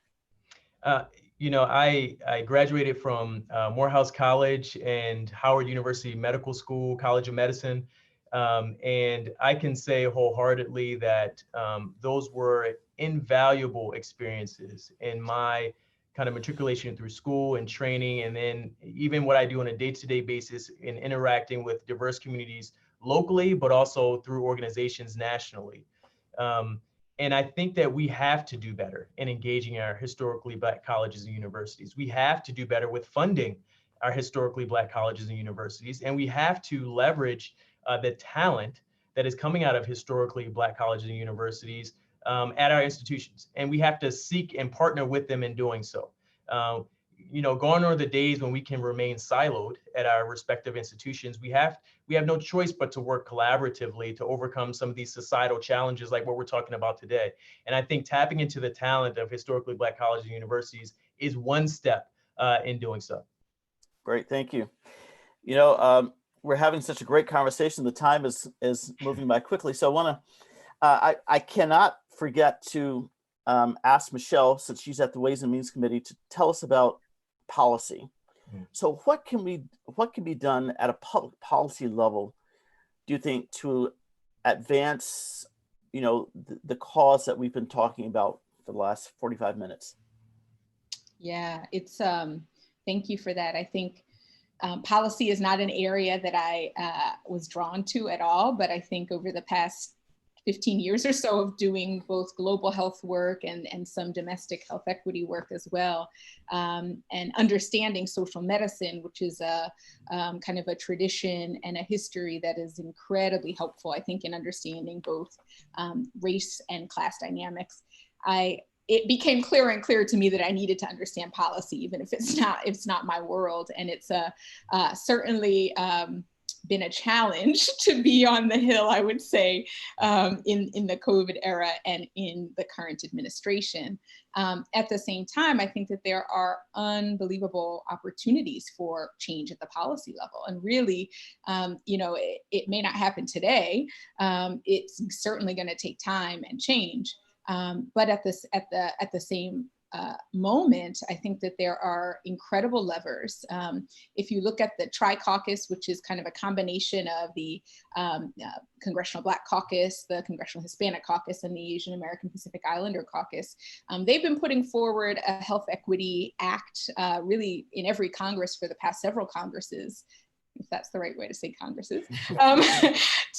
I graduated from Morehouse College and Howard University Medical School, College of Medicine. And I can say wholeheartedly that those were invaluable experiences in my kind of matriculation through school and training, and then even what I do on a day-to-day basis in interacting with diverse communities locally, but also through organizations nationally. And I think that we have to do better in engaging our historically Black colleges and universities. We have to do better with funding our historically Black colleges and universities, and we have to leverage the talent that is coming out of historically Black colleges and universities at our institutions. And we have to seek and partner with them in doing so. Gone are the days when we can remain siloed at our respective institutions. We have no choice but to work collaboratively to overcome some of these societal challenges like what we're talking about today. And I think tapping into the talent of historically Black colleges and universities is one step in doing so. Great, thank you. We're having such a great conversation. The time is moving by quickly. So I cannot forget to ask Michelle, since she's at the Ways and Means Committee, to tell us about policy. So what can be done at a public policy level, do you think, to advance, the cause that we've been talking about for the last 45 minutes? Yeah, it's thank you for that. I think policy is not an area that I was drawn to at all, but I think over the past 15 years or so of doing both global health work and some domestic health equity work as well, and understanding social medicine, which is a kind of a tradition and a history that is incredibly helpful, I think, in understanding both race and class dynamics. It became clearer and clearer to me that I needed to understand policy, even if it's not my world. And it's certainly been a challenge to be on the Hill, I would say, in the COVID era and in the current administration. At the same time, I think that there are unbelievable opportunities for change at the policy level. And really, it may not happen today. It's certainly going to take time and change. But at the same moment, I think that there are incredible levers. If you look at the Tri-Caucus, which is kind of a combination of the Congressional Black Caucus, the Congressional Hispanic Caucus, and the Asian American Pacific Islander Caucus, they've been putting forward a Health Equity Act really in every Congress for the past several Congresses, if that's the right way to say Congresses,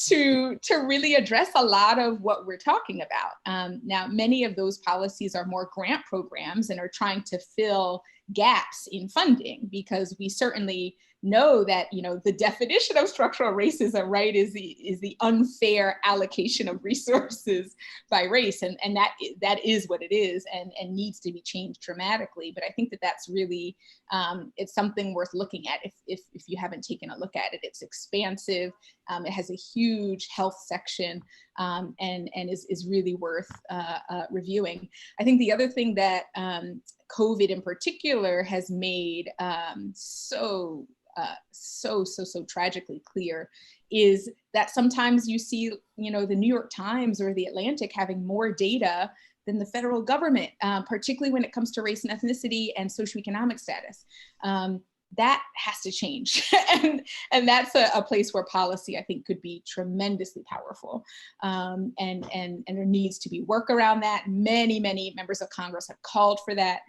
to really address a lot of what we're talking about. Now, many of those policies are more grant programs and are trying to fill gaps in funding, because we certainly know that, you know, the definition of structural racism, right, is the unfair allocation of resources by race, and that is what it is, and needs to be changed dramatically. But I think that that's really it's something worth looking at if you haven't taken a look at it. It's expansive. It has a huge health section, and is really worth reviewing. I think the other thing that COVID in particular has made so tragically clear is that sometimes you see, you know, the New York Times or the Atlantic having more data than the federal government, particularly when it comes to race and ethnicity and socioeconomic status. That has to change. and that's a place where policy, I think, could be tremendously powerful. And there needs to be work around that. Many members of Congress have called for that.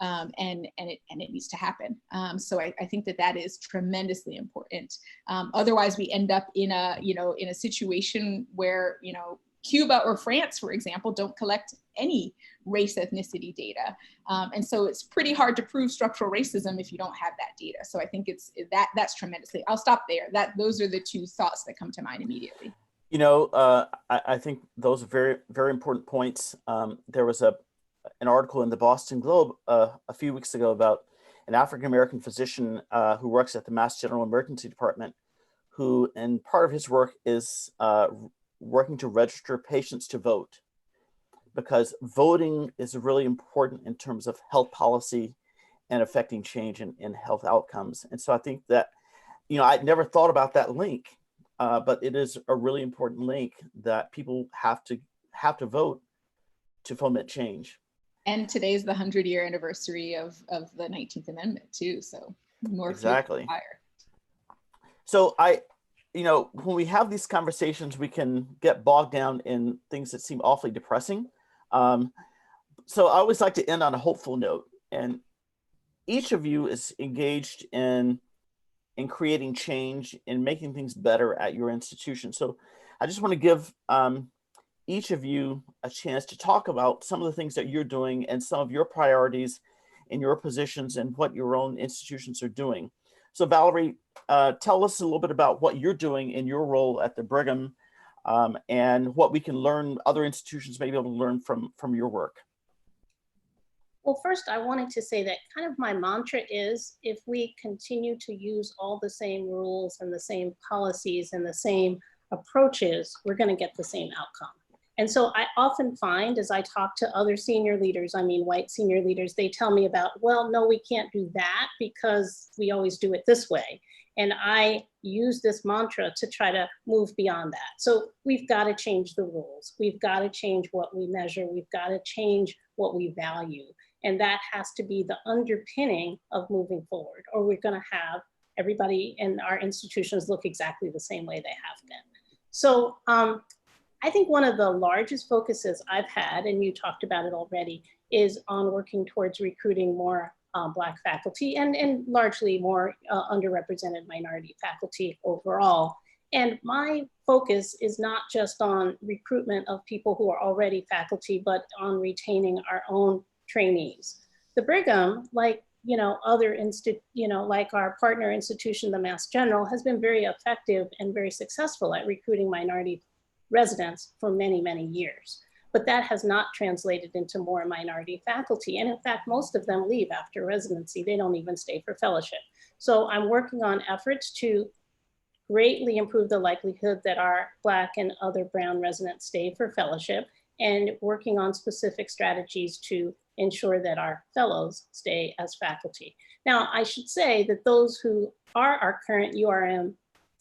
And it needs to happen. So I think that is tremendously important. Otherwise, we end up in a situation where, you know, Cuba or France, for example, don't collect any race ethnicity data. And so it's pretty hard to prove structural racism if you don't have that data. So I think that's tremendously, I'll stop there. Those are the two thoughts that come to mind immediately. You know, I think those are very, very important points. There was an article in the Boston Globe a few weeks ago about an African-American physician who works at the Mass General Emergency Department, who, and part of his work is working to register patients to vote, because voting is really important in terms of health policy and affecting change in health outcomes. And so I think that, you know, I never thought about that link, but it is a really important link that people have to vote to foment change. And today's the 100-year anniversary of the 19th Amendment too. So more exactly. Fire. So you know, when we have these conversations, we can get bogged down in things that seem awfully depressing. So I always like to end on a hopeful note, and each of you is engaged in creating change, in making things better at your institution. So I just want to give each of you a chance to talk about some of the things that you're doing and some of your priorities in your positions and what your own institutions are doing. So Valerie, tell us a little bit about what you're doing in your role at the Brigham, and what we can learn, other institutions may be able to learn from your work. Well, first, I wanted to say that kind of my mantra is, if we continue to use all the same rules and the same policies and the same approaches, we're going to get the same outcome. And so I often find, as I talk to other senior leaders, I mean, white senior leaders, they tell me about, well, no, we can't do that because we always do it this way. And I use this mantra to try to move beyond that. So we've got to change the rules. We've got to change what we measure. We've got to change what we value. And that has to be the underpinning of moving forward, or we're going to have everybody in our institutions look exactly the same way they have been. So I think one of the largest focuses I've had, and you talked about it already, is on working towards recruiting more Black faculty and largely more underrepresented minority faculty overall. And my focus is not just on recruitment of people who are already faculty, but on retaining our own trainees. The Brigham, like other like our partner institution, the Mass General, has been very effective and very successful at recruiting minority residents for many, many years. But that has not translated into more minority faculty. And in fact, most of them leave after residency. They don't even stay for fellowship. So I'm working on efforts to greatly improve the likelihood that our Black and other brown residents stay for fellowship, and working on specific strategies to ensure that our fellows stay as faculty. Now, I should say that those who are our current URM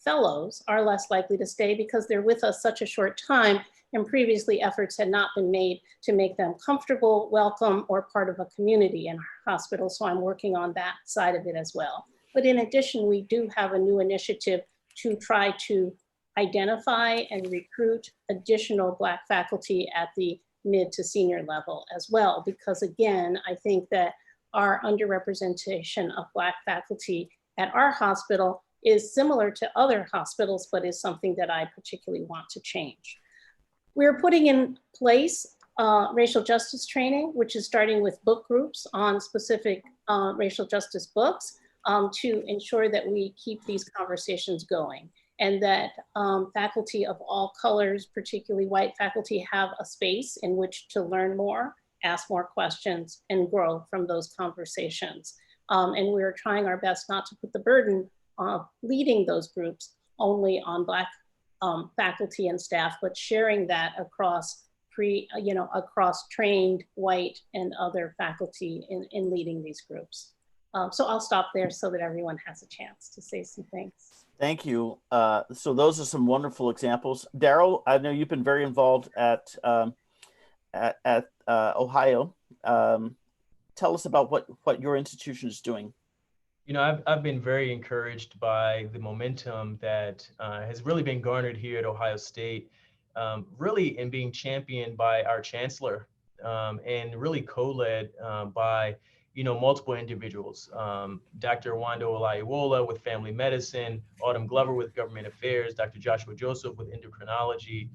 fellows are less likely to stay because they're with us such a short time and previously efforts had not been made to make them comfortable, welcome, or part of a community in our hospital. So I'm working on that side of it as well. But in addition, we do have a new initiative to try to identify and recruit additional Black faculty at the mid to senior level as well. Because again, I think that our underrepresentation of Black faculty at our hospital is similar to other hospitals, but is something that I particularly want to change. We're putting in place racial justice training, which is starting with book groups on specific racial justice books to ensure that we keep these conversations going, and that faculty of all colors, particularly white faculty, have a space in which to learn more, ask more questions, and grow from those conversations. And we're trying our best not to put the burden of leading those groups only on Black faculty and staff, but sharing that across across trained white and other faculty in leading these groups. So I'll stop there so that everyone has a chance to say some things. Thank you. So those are some wonderful examples. Daryl, I know you've been very involved at Ohio. Tell us about what your institution is doing. You know, I've been very encouraged by the momentum that has really been garnered here at Ohio State, really in being championed by our chancellor and really co-led by, multiple individuals. Dr. Wando Olayiwola with family medicine, Autumn Glover with government affairs, Dr. Joshua Joseph with endocrinology,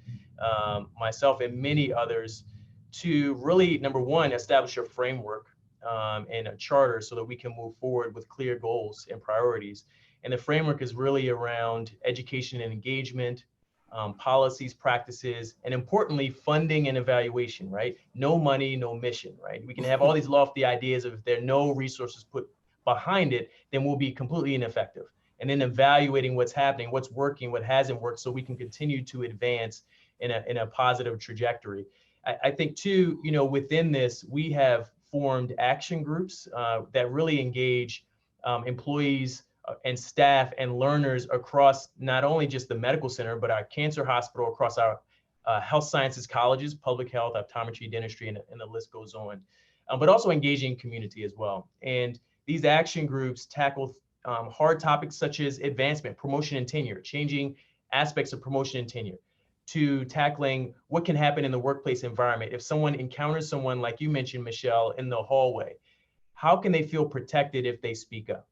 myself and many others, to really, number one, establish a framework and a charter so that we can move forward with clear goals and priorities. And the framework is really around education and engagement, policies, practices, and importantly, funding and evaluation, right? No money, no mission, right? We can have all these lofty ideas of if there are no resources put behind it, then we'll be completely ineffective. And then evaluating what's happening, what's working, what hasn't worked, so we can continue to advance in a positive trajectory. I think too, within this, we have formed action groups that really engage employees and staff and learners across not only just the medical center, but our cancer hospital, across our health sciences colleges, public health, optometry, dentistry, and the list goes on, but also engaging community as well. And these action groups tackle hard topics such as advancement, promotion, and tenure, changing aspects of promotion and tenure, to tackling what can happen in the workplace environment. If someone encounters someone, like you mentioned, Michelle, in the hallway, how can they feel protected if they speak up?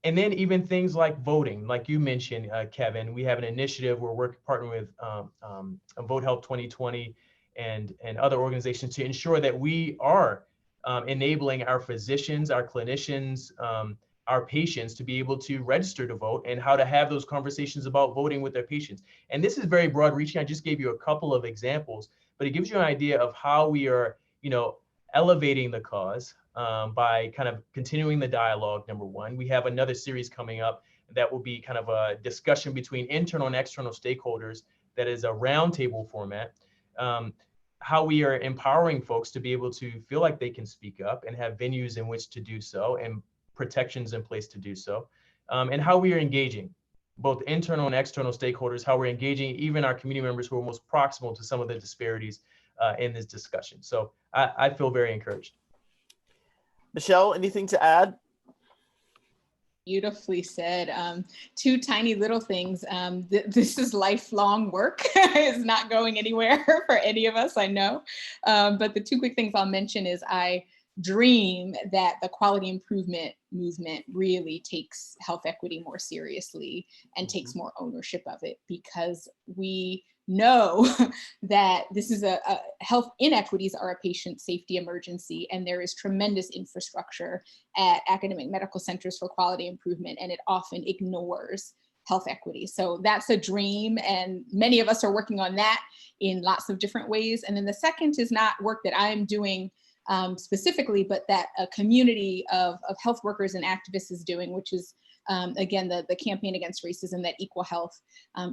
And then even things like voting, like you mentioned, Kevin, we have an initiative where we're partnering with Vote Help 2020 and other organizations to ensure that we are enabling our physicians, our clinicians, our patients to be able to register to vote, and how to have those conversations about voting with their patients. And this is very broad reaching. I just gave you a couple of examples, but it gives you an idea of how we are, elevating the cause by kind of continuing the dialogue, number one. We have another series coming up that will be kind of a discussion between internal and external stakeholders that is a roundtable format. How we are empowering folks to be able to feel like they can speak up and have venues in which to do so, and protections in place to do so, and how we are engaging both internal and external stakeholders, how we're engaging even our community members who are most proximal to some of the disparities in this discussion. So I feel very encouraged. Michelle, anything to add? Beautifully said. Two tiny little things. This is lifelong work. It's not going anywhere for any of us, I know. But the two quick things I'll mention is I dream that the quality improvement movement really takes health equity more seriously and takes more ownership of it, because we know that this is a health inequities are a patient safety emergency, and there is tremendous infrastructure at academic medical centers for quality improvement, and it often ignores health equity. So that's a dream, and many of us are working on that in lots of different ways. And then the second is not work that I'm doing specifically, but that a community of health workers and activists is doing, which is, again, the campaign against racism that Equal Health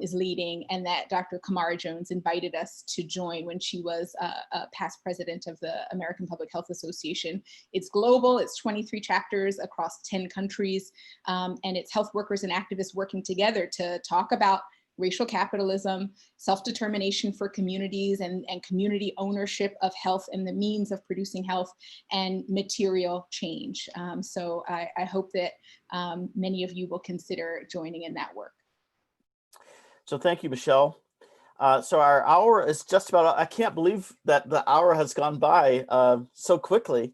is leading, and that Dr. Kamara Jones invited us to join when she was a past president of the American Public Health Association. It's global, it's 23 chapters across 10 countries, and it's health workers and activists working together to talk about racial capitalism, self-determination for communities and community ownership of health and the means of producing health, and material change. So I hope that many of you will consider joining in that work. So thank you, Michelle. So our hour is just about, I can't believe that the hour has gone by so quickly.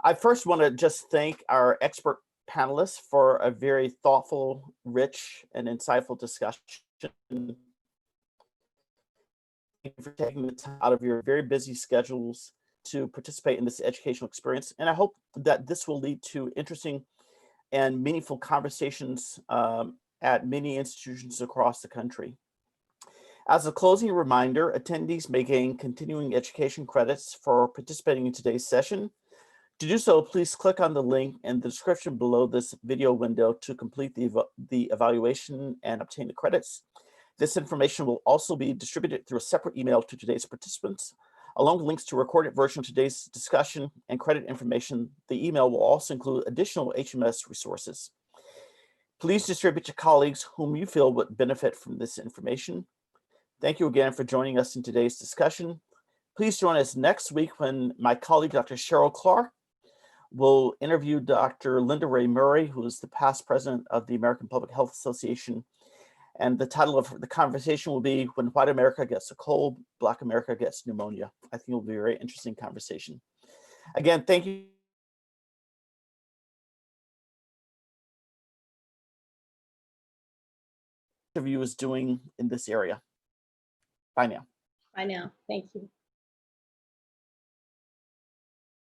I first want to just thank our expert panelists for a very thoughtful, rich, and insightful discussion. Thank you for taking the time out of your very busy schedules to participate in this educational experience. And I hope that this will lead to interesting and meaningful conversations at many institutions across the country. As a closing reminder, attendees may gain continuing education credits for participating in today's session. To do so, please click on the link in the description below this video window to complete the evaluation and obtain the credits. This information will also be distributed through a separate email to today's participants. Along with links to a recorded version of today's discussion and credit information, the email will also include additional HMS resources. Please distribute to colleagues whom you feel would benefit from this information. Thank you again for joining us in today's discussion. Please join us next week when my colleague, Dr. Cheryl Clark, will interview Dr. Linda Ray Murray, who is the past president of the American Public Health Association. And the title of the conversation will be When White America Gets a Cold, Black America Gets Pneumonia. I think it will be a very interesting conversation. Again, thank you. Of you is doing in this area. Bye now. Bye now. Thank you.